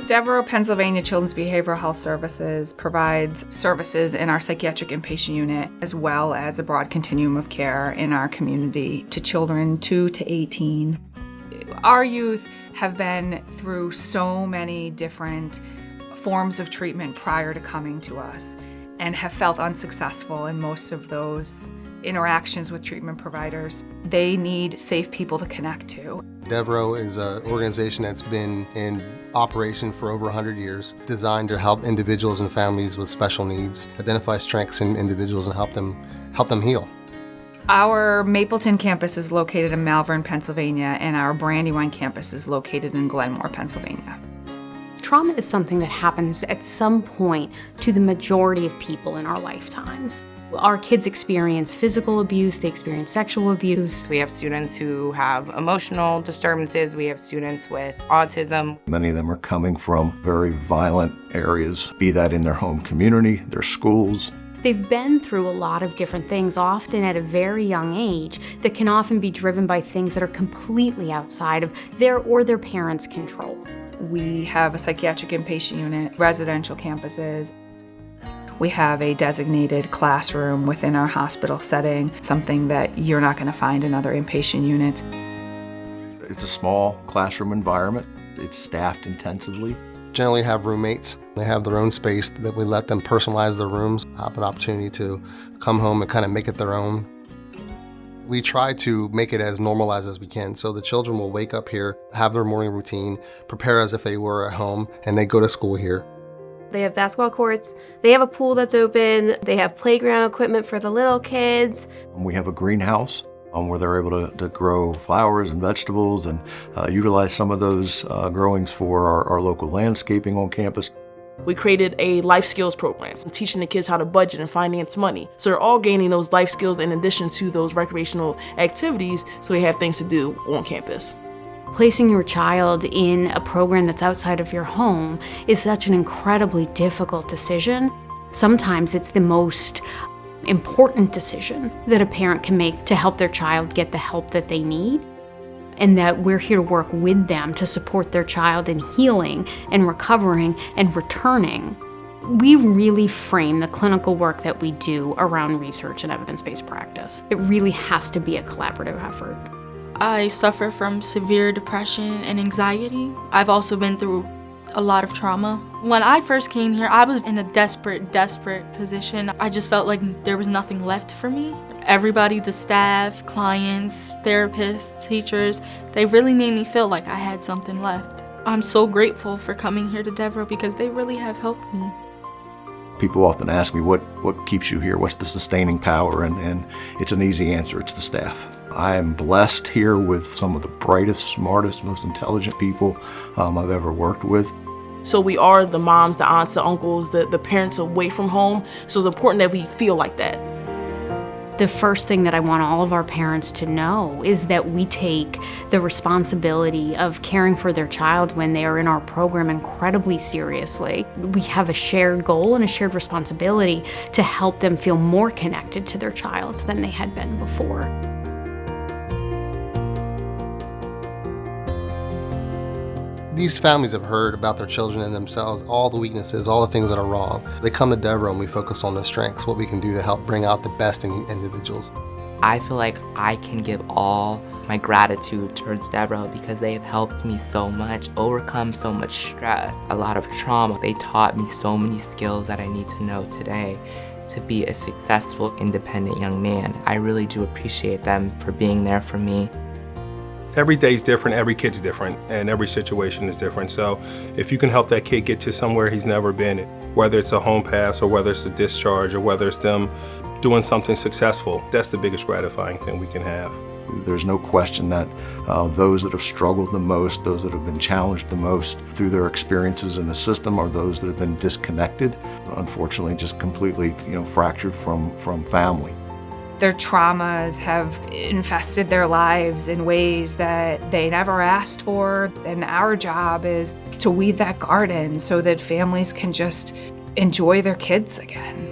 Devereux, Pennsylvania Children's Behavioral Health Services provides services in our psychiatric inpatient unit as well as a broad continuum of care in our community to children 2 to 18. Our youth have been through so many different forms of treatment prior to coming to us and have felt unsuccessful in most of those interactions with treatment providers. They need safe people to connect to. Devereux is an organization that's been in operation for over 100 years, designed to help individuals and families with special needs, identify strengths in individuals and help them heal. Our Mapleton campus is located in Malvern, Pennsylvania, and our Brandywine campus is located in Glenmore, Pennsylvania. Trauma is something that happens at some point to the majority of people in our lifetimes. Our kids experience physical abuse, they experience sexual abuse. We have students who have emotional disturbances, we have students with autism. Many of them are coming from very violent areas, be that in their home community, their schools. They've been through a lot of different things, often at a very young age, that can often be driven by things that are completely outside of their or their parents' control. We have a psychiatric inpatient unit, residential campuses. We have a designated classroom within our hospital setting, something that you're not going to find in other inpatient units. It's a small classroom environment. It's staffed intensively. Generally have roommates. They have their own space that we let them personalize their rooms, have an opportunity to come home and kind of make it their own. We try to make it as normalized as we can, so the children will wake up here, have their morning routine, prepare as if they were at home, and they go to school here. They have basketball courts, they have a pool that's open, they have playground equipment for the little kids. We have a greenhouse where they're able to grow flowers and vegetables and utilize some of those growings for our local landscaping on campus. We created a life skills program, teaching the kids how to budget and finance money. So they're all gaining those life skills in addition to those recreational activities, so they have things to do on campus. Placing your child in a program that's outside of your home is such an incredibly difficult decision. Sometimes it's the most important decision that a parent can make to help their child get the help that they need, and that we're here to work with them to support their child in healing and recovering and returning. We really frame the clinical work that we do around research and evidence-based practice. It really has to be a collaborative effort. I suffer from severe depression and anxiety. I've also been through a lot of trauma. When I first came here, I was in a desperate position. I just felt like there was nothing left for me. Everybody, the staff, clients, therapists, teachers, they really made me feel like I had something left. I'm so grateful for coming here to Devereux because they really have helped me. People often ask me, what keeps you here? What's the sustaining power? And it's an easy answer, it's the staff. I am blessed here with some of the brightest, smartest, most intelligent people I've ever worked with. So we are the moms, the aunts, the uncles, the parents away from home. So it's important that we feel like that. The first thing that I want all of our parents to know is that we take the responsibility of caring for their child when they are in our program incredibly seriously. We have a shared goal and a shared responsibility to help them feel more connected to their child than they had been before. These families have heard about their children and themselves, all the weaknesses, all the things that are wrong. They come to Devereux and we focus on the strengths, what we can do to help bring out the best in individuals. I feel like I can give all my gratitude towards Devereux because they have helped me so much, overcome so much stress, a lot of trauma. They taught me so many skills that I need to know today to be a successful, independent young man. I really do appreciate them for being there for me. Every day's different, every kid's different, and every situation is different. So if you can help that kid get to somewhere he's never been, whether it's a home pass or whether it's a discharge or whether it's them doing something successful, that's the biggest gratifying thing we can have. There's no question that those that have struggled the most, those that have been challenged the most through their experiences in the system are those that have been disconnected, unfortunately just completely fractured from family. Their traumas have infested their lives in ways that they never asked for, and our job is to weed that garden so that families can just enjoy their kids again.